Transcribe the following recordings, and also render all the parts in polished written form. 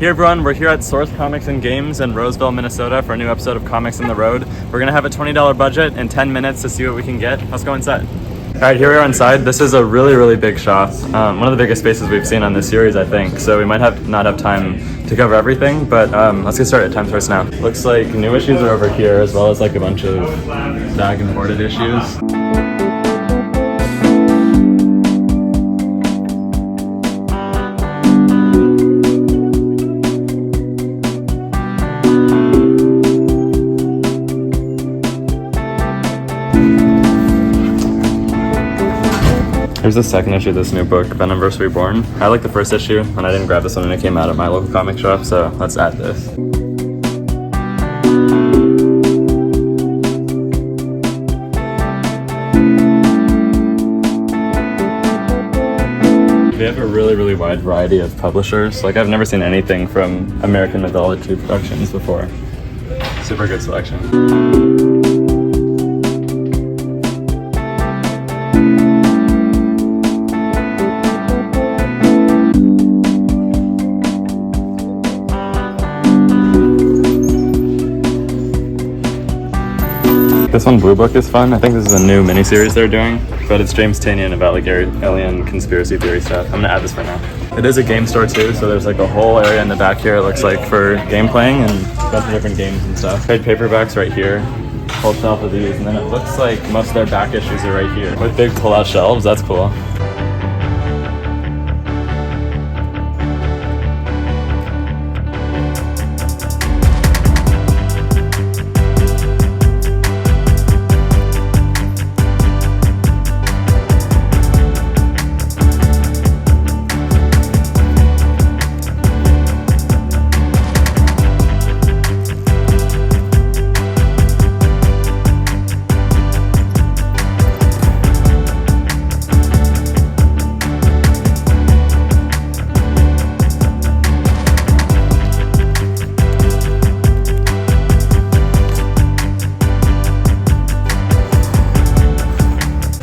Hey everyone, we're here at Source Comics and Games in Roseville, Minnesota for a new episode of Comics on the Road. We're gonna have a $20 budget and 10 minutes to see what we can get. Let's go inside. All right, here we are inside. This is a really big shop. One of the biggest spaces we've seen on this series, I think. So we might not have time to cover everything, but let's get started. Time starts now. Looks like new issues are over here, as well as like a bunch of bag and boarded issues. Here's the second issue of this new book, Venom vs. Reborn. I like the first issue, and I didn't grab this one when it came out at my local comic shop, so let's add this. They have a really wide variety of publishers. Like, I've never seen anything from American Mythology Productions before. Super good selection. This one, Blue Book, is fun. I think this is a new miniseries they're doing, but it's James Tynion about like alien conspiracy theory stuff. I'm gonna add this for now. It is a game store too, so there's like a whole area in the back here, it looks like, for game playing and a bunch of different games and stuff. Trade paperbacks right here, whole shelf of these, and then it looks like most of their back issues are right here with big pull-out shelves. That's cool.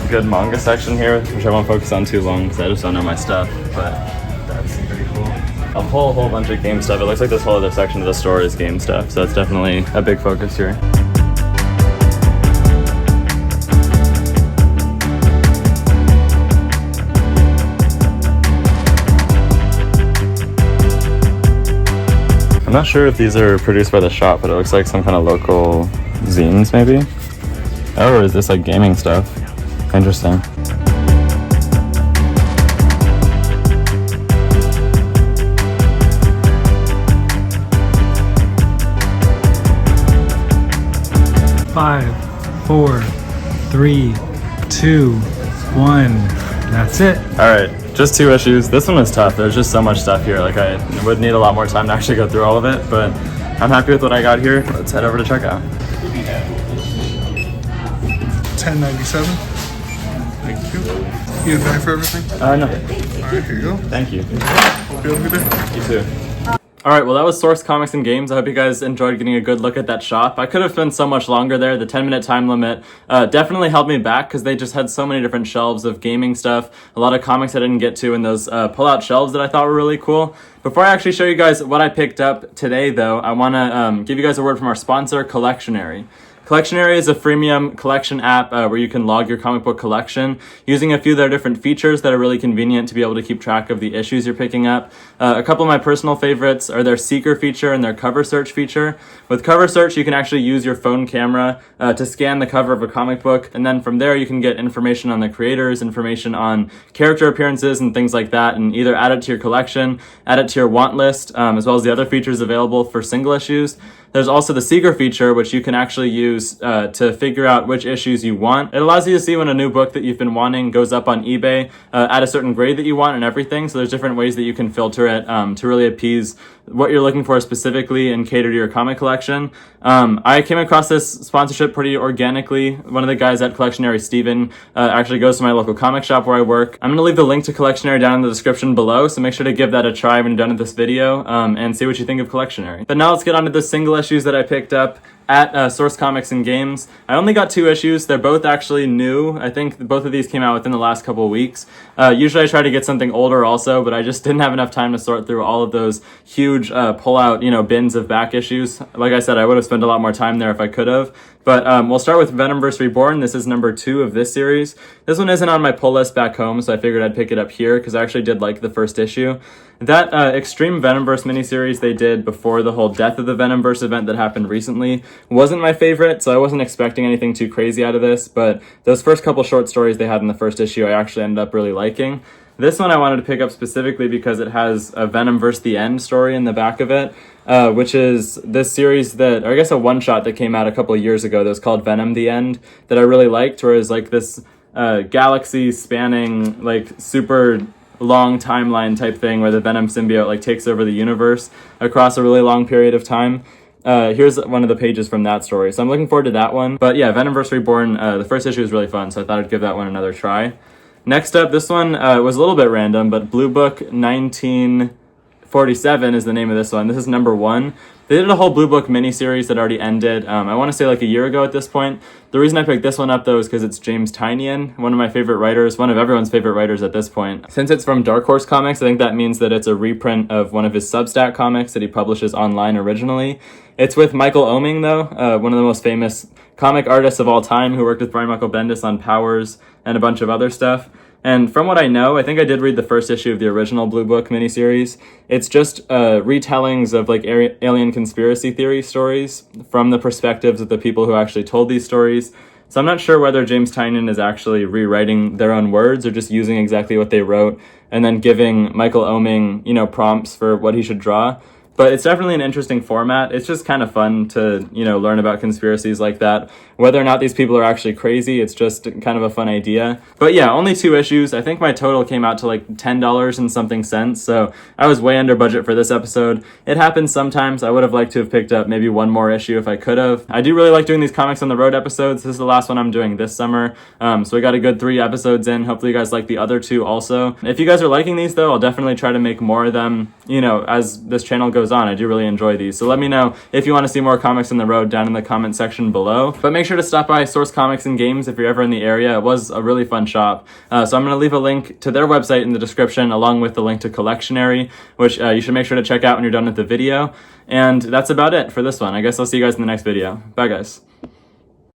Good manga section here, which I won't focus on too long because I just don't know my stuff, but that's pretty cool. A whole bunch of game stuff. It looks like this whole other section of the store is game stuff, so it's definitely a big focus here. I'm not sure if these are produced by the shop, but it looks like some kind of local zines maybe? Oh, or is this like gaming stuff? Interesting. Five, four, three, two, one. That's it. All right, just 2 issues. This one was tough. There's just so much stuff here. Like, I would need a lot more time to actually go through all of it, but I'm happy with what I got here. Let's head over to checkout. $10.97. Thank you. You have a bag for everything? No. All right, here you go. Thank you. Hope you have a good day. You too. All right, well, that was Source Comics and Games. I hope you guys enjoyed getting a good look at that shop. I could have spent so much longer there. The 10-minute time limit definitely held me back because they just had so many different shelves of gaming stuff, a lot of comics I didn't get to, and those pull-out shelves that I thought were really cool. Before I actually show you guys what I picked up today, though, I want to give you guys a word from our sponsor, Collectionary. Collectionary is a freemium collection app where you can log your comic book collection using a few of their different features that are really convenient to be able to keep track of the issues you're picking up. A couple of my personal favorites are their Seeker feature and their Cover Search feature. With Cover Search, you can actually use your phone camera to scan the cover of a comic book, and then from there you can get information on the creators, information on character appearances and things like that, and either add it to your collection, add it to your want list, as well as the other features available for single issues. There's also the Seeker feature, which you can actually use to figure out which issues you want. It allows you to see when a new book that you've been wanting goes up on eBay at a certain grade that you want and everything. So there's different ways that you can filter it to really appease what you're looking for specifically and cater to your comic collection. I came across this sponsorship pretty organically. One of the guys at Collectionary, Steven, actually goes to my local comic shop where I work. I'm going to leave the link to Collectionary down in the description below, so make sure to give that a try when you're done with this video and see what you think of Collectionary. But now let's get on to the single issues that I picked up at Source Comics and Games. I only got 2 issues. They're both actually new. I think both of these came out within the last couple of weeks. Usually I try to get something older also, but I just didn't have enough time to sort through all of those huge huge pull-out, bins of back issues. Like I said, I would have spent a lot more time there if I could have. But we'll start with Venomverse Reborn. This is number 2 of this series. This one isn't on my pull list back home, so I figured I'd pick it up here because I actually did like the first issue. That Extreme Venomverse miniseries they did before the whole Death of the Venomverse event that happened recently wasn't my favorite, so I wasn't expecting anything too crazy out of this, but those first couple short stories they had in the first issue I actually ended up really liking. This one I wanted to pick up specifically because it has a Venomverse The End story in the back of it, which is this series that, or I guess a one-shot that came out a couple of years ago that was called Venom The End that I really liked, where it's like this galaxy-spanning, like, super long timeline type thing where the Venom symbiote like takes over the universe across a really long period of time. Here's one of the pages from that story. So I'm looking forward to that one. But yeah, Venomverse Reborn, the first issue was really fun, so I thought I'd give that one another try. Next up, this one was a little bit random, but Blue Book 1947 is the name of this one. This is number 1. They did a whole Blue Book miniseries that already ended, I want to say like a year ago at this point. The reason I picked this one up though is because it's James Tynion, one of my favorite writers, one of everyone's favorite writers at this point. Since it's from Dark Horse Comics, I think that means that it's a reprint of one of his Substack comics that he publishes online originally. It's with Michael Oeming though, one of the most famous comic artists of all time who worked with Brian Michael Bendis on Powers and a bunch of other stuff. And from what I know, I think I did read the first issue of the original Blue Book miniseries. It's just retellings of like alien conspiracy theory stories from the perspectives of the people who actually told these stories. So I'm not sure whether James Tynion is actually rewriting their own words or just using exactly what they wrote and then giving Michael Oeming, prompts for what he should draw. But it's definitely an interesting format. It's just kind of fun to, learn about conspiracies like that. Whether or not these people are actually crazy, it's just kind of a fun idea. But yeah, only 2 issues. I think my total came out to like $10 and something cents. So I was way under budget for this episode. It happens sometimes. I would have liked to have picked up maybe one more issue if I could have. I do really like doing these Comics on the Road episodes. This is the last one I'm doing this summer. So we got a good 3 episodes in. Hopefully you guys like the other 2 also. If you guys are liking these though, I'll definitely try to make more of them, as this channel goes on. I do really enjoy these. So let me know if you want to see more Comics on the Road down in the comment section below. But make sure to stop by Source Comics and Games if you're ever in the area. It was a really fun shop. So I'm going to leave a link to their website in the description along with the link to Collectionary, which you should make sure to check out when you're done with the video. And that's about it for this one. I guess I'll see you guys in the next video. Bye guys.